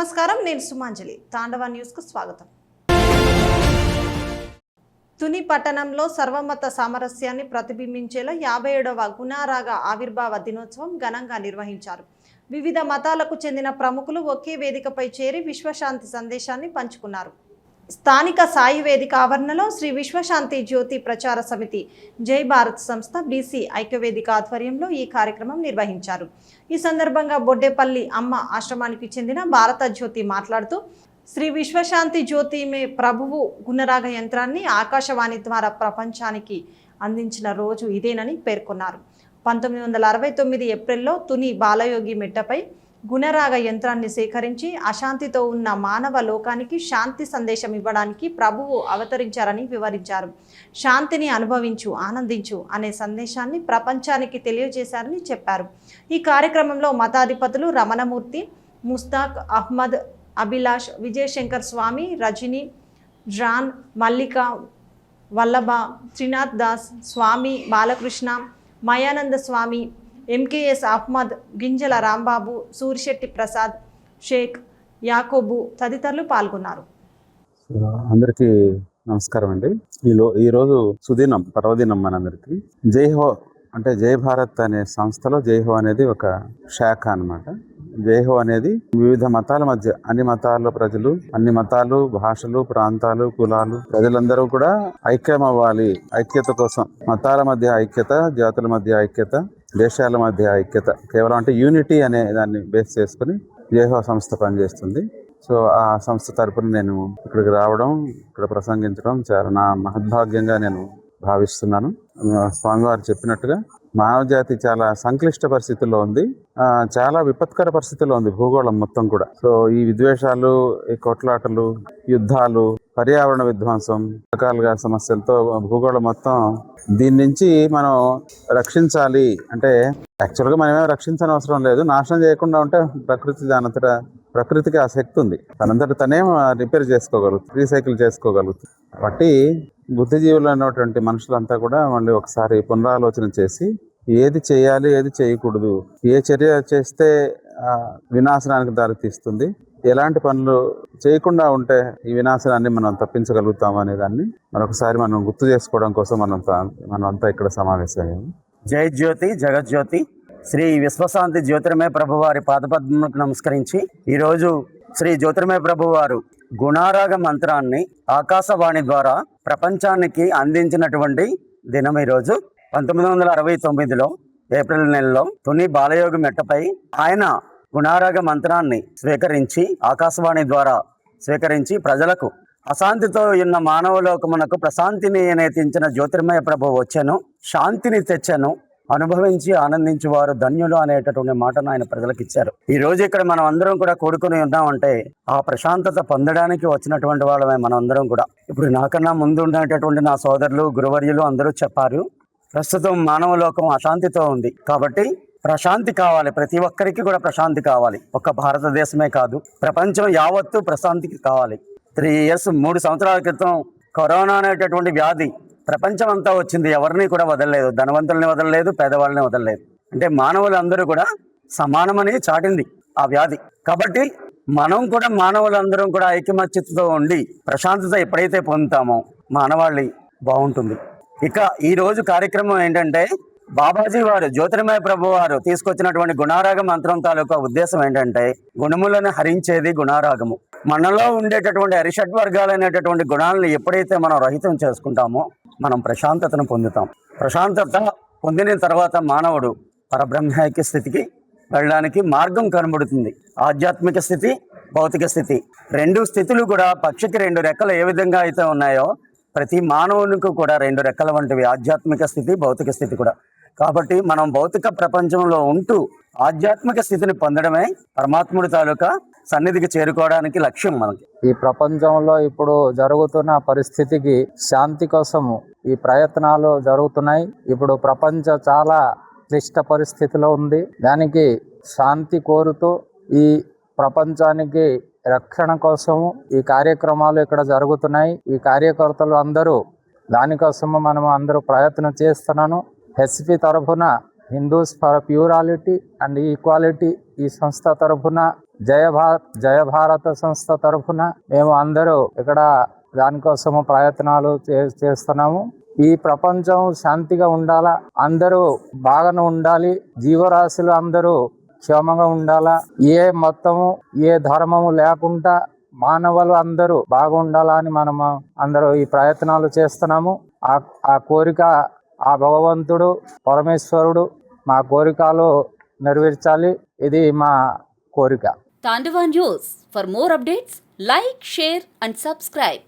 నమస్కారం, నేను సుమాంజలి. తాండవ న్యూస్కు స్వాగతం. తుని పట్టణంలో సర్వమత సామరస్యాన్ని ప్రతిబింబించేలా 57వ గుణారాగ ఆవిర్భావ దినోత్సవం ఘనంగా నిర్వహించారు. వివిధ మతాలకు చెందిన ప్రముఖులు ఒకే వేదికపై చేరి విశ్వశాంతి సందేశాన్ని పంచుకున్నారు. స్థానిక సాయి వేదిక ఆవరణలో శ్రీ విశ్వశాంతి జ్యోతి ప్రచార సమితి జై భారత్ సంస్థ బీసీ ఐక్యవేదిక ఆధ్వర్యంలో ఈ కార్యక్రమం నిర్వహించారు. ఈ సందర్భంగా బొడ్డేపల్లి అమ్మ ఆశ్రమానికి చెందిన భారత జ్యోతి మాట్లాడుతూ శ్రీ విశ్వశాంతి జ్యోతి మే ప్రభువు గుణరాగ యంత్రాన్ని ఆకాశవాణి ద్వారా ప్రపంచానికి అందించిన రోజు ఇదేనని పేర్కొన్నారు. 1969 ఏప్రిల్లో తుని బాలయోగి మెట్టపై గుణరాగ యంత్రాన్ని సేకరించి అశాంతితో ఉన్న మానవ లోకానికి శాంతి సందేశం ఇవ్వడానికి ప్రభువు అవతరించారని వివరించారు. శాంతిని అనుభవించు, ఆనందించు అనే సందేశాన్ని ప్రపంచానికి తెలియజేశారని చెప్పారు. ఈ కార్యక్రమంలో మతాధిపతులు రమణమూర్తి, ముస్తాక్ అహ్మద్, అభిలాష్, విజయశంకర్ స్వామి, రజని, జాన్, మల్లిక, వల్లభ, శ్రీనాథ్ దాస్, స్వామి బాలకృష్ణ, మయానంద స్వామి, ఎంకేఎస్ అహ్మద్, గింజల రాంబాబు, సూరిశెట్టి ప్రసాద్, షేక్ యాకోబు తదితరులు పాల్గొన్నారు. అందరికీ నమస్కారం అండి. ఈరోజు సుదినం, పర్వదినం మనందరికీ. జై హో అంటే జై భారత్ అనే సంస్థలో జై హో అనేది ఒక శాఖ అన్నమాట. జై హో అనేది వివిధ మతాల మధ్య, అన్ని మతాల ప్రజలు, అన్ని మతాలు, భాషలు, ప్రాంతాలు, కులాలు ప్రజలందరూ కూడా ఐక్యం అవ్వాలి. ఐక్యత కోసం మతాల మధ్య ఐక్యత, జాతుల మధ్య ఐక్యత, దేశాల మధ్య ఐక్యత, కేవలం అంటే యూనిటీ అనే దాన్ని బేస్ చేసుకుని జై హో సంస్థ పనిచేస్తుంది. సో ఆ సంస్థ తరపున నేను ఇక్కడికి రావడం, ఇక్కడ ప్రసంగించడం చాలా నా మహద్భాగ్యంగా నేను భావిస్తున్నాను. స్వామివారు చెప్పినట్టుగా మానవ జాతి చాలా సంక్లిష్ట పరిస్థితుల్లో ఉంది, చాలా విపత్కర పరిస్థితుల్లో ఉంది భూగోళం మొత్తం కూడా. సో ఈ విద్వేషాలు, ఈ కొట్లాటలు, యుద్ధాలు, పర్యావరణ విధ్వంసం, రకాలుగా సమస్యలతో భూగోళం మొత్తం, దీని నుంచి మనం రక్షించాలి అంటే యాక్చువల్గా మనమేమో రక్షించని అవసరం లేదు. నాశనం చేయకుండా ఉంటే ప్రకృతి దానంతటా, ప్రకృతికి ఆ శక్తి ఉంది, తనంతట తనే రిపేర్ చేసుకోగలుగుతుంది, రీసైకిల్ చేసుకోగలుగుతుంది. కాబట్టి బుద్ధిజీవులు అన్నటువంటి మనుషులంతా కూడా మళ్ళీ ఒకసారి పునరాలోచన చేసి ఏది చేయాలి, ఏది చేయకూడదు, ఏ చర్య చేస్తే వినాశనానికి దారితీస్తుంది, ఎలాంటి పనులు చేయకుండా ఉంటే ఈ వినాశనాన్ని మనం తప్పించగలుగుతాము అనే దాన్ని మరొకసారి మనం గుర్తు చేసుకోవడం కోసం మనమంతా ఇక్కడ సమావేశమయ్యాము. జై జ్యోతి జగజ్యోతి శ్రీ విశ్వశాంతి జ్యోతిర్మయ ప్రభు వారి పాదపద్మకు నమస్కరించి ఈరోజు శ్రీ జ్యోతిర్మయ ప్రభు వారు గుణారాగ మంత్రాన్ని ఆకాశవాణి ద్వారా ప్రపంచానికి అందించినటువంటి దినం ఈరోజు. 1969లో ఏప్రిల్ నెలలో తుని బాలయోగి మెట్టపై ఆయన గుణారాగ మంత్రాన్ని స్వీకరించి, ఆకాశవాణి ద్వారా స్వీకరించి ప్రజలకు అశాంతితో ఉన్న మానవలోకమునకు ప్రశాంతిని నేతించిన జ్యోతిర్మయ ప్రభు వచ్చాను, శాంతిని తెచ్చాను, అనుభవించి ఆనందించి వారు ధన్యులు అనేటటువంటి మాటను ఆయన ప్రజలకు ఇచ్చారు. ఈ రోజు ఇక్కడ మనం అందరం కూడా కూడుకుని ఉన్నామంటే ఆ ప్రశాంతత పొందడానికి వచ్చినటువంటి వాళ్ళమే మనం అందరం కూడా. ఇప్పుడు నాకన్నా ముందు ఉండేటటువంటి నా సోదరులు, గురువర్యులు అందరూ చెప్పారు, ప్రస్తుతం మానవలోకం అశాంతితో ఉంది కాబట్టి ప్రశాంతి కావాలి, ప్రతి ఒక్కరికి కూడా ప్రశాంతి కావాలి. ఒక్క భారతదేశమే కాదు, ప్రపంచం యావత్తు ప్రశాంతికి కావాలి. 3 సంవత్సరాల క్రితం కరోనా అనేటటువంటి వ్యాధి ప్రపంచం అంతా వచ్చింది, ఎవరిని కూడా వదలలేదు, ధనవంతుల్ని వదలలేదు, పేదవాళ్ళని వదలలేదు. అంటే మానవులందరూ కూడా సమానమని చాటింది ఆ వ్యాధి. కాబట్టి మనం కూడా మానవులందరం కూడా ఐకమత్యతతో ఉండి ప్రశాంతత ఎప్పుడైతే పొందుతామో మానవాళి బాగుంటుంది. ఇక ఈ రోజు కార్యక్రమం ఏంటంటే బాబాజీ వారు, జ్యోతిర్మయ ప్రభు వారు తీసుకొచ్చినటువంటి గుణారాగ మంత్రం తాలూకా ఉద్దేశం ఏంటంటే గుణములను హరించేది గుణారాగము. మనలో ఉండేటటువంటి అరిషడ్ వర్గాలైనటువంటి గుణాలను ఎప్పుడైతే మనం రహితం చేసుకుంటామో మనం ప్రశాంతతను పొందుతాం. ప్రశాంతత పొందిన తర్వాత మానవుడు పరబ్రహ్మైక్య స్థితికి వెళ్ళడానికి మార్గం కనబడుతుంది. ఆధ్యాత్మిక స్థితి, భౌతిక స్థితి, 2 స్థితులు కూడా పక్షికి 2 రెక్కలు ఏ విధంగా అయితే ఉన్నాయో ప్రతి మానవునికి కూడా 2 రెక్కల వంటివి, ఆధ్యాత్మిక స్థితి, భౌతిక స్థితి కూడా. కాబట్టి మనం భౌతిక ప్రపంచంలో ఉంటూ ఆధ్యాత్మిక స్థితిని పొందడమే పరమాత్ముడి తాలూకా సన్నిధికి చేరుకోవడానికి లక్ష్యం మనకి. ఈ ప్రపంచంలో ఇప్పుడు జరుగుతున్న పరిస్థితికి శాంతి కోసము ఈ ప్రయత్నాలు జరుగుతున్నాయి. ఇప్పుడు ప్రపంచం చాలా క్లిష్ట పరిస్థితిలో ఉంది. దానికి శాంతి కోరుతూ ఈ ప్రపంచానికి రక్షణ కోసము ఈ కార్యక్రమాలు ఇక్కడ జరుగుతున్నాయి. ఈ కార్యకర్తలు అందరూ దానికోసము మనం అందరూ ప్రయత్నం చేస్తున్నాను. హెచ్పి తరఫున హిందూస్ ఫర్ ప్యూరాలిటీ అండ్ ఈక్వాలిటీ ఈ సంస్థ తరఫున జయ భారత సంస్థ తరఫున మేము అందరూ ఇక్కడ దానికోసము ప్రయత్నాలు చేస్తున్నాము. ఈ ప్రపంచం శాంతిగా ఉండాలా, అందరూ బాగానే ఉండాలి, జీవరాశులు అందరూ క్షేమంగా ఉండాలా, ఏ మతము ఏ ధర్మము లేకుండా మానవులు అందరూ బాగుండాలా అని మనము అందరూ ఈ ప్రయత్నాలు చేస్తున్నాము. ఆ కోరిక ఆ భగవంతుడు పరమేశ్వరుడు మా కోరికలు నెరవేర్చాలి. ఇది మా కోరిక. Tandava News. For more updates, like, share and subscribe.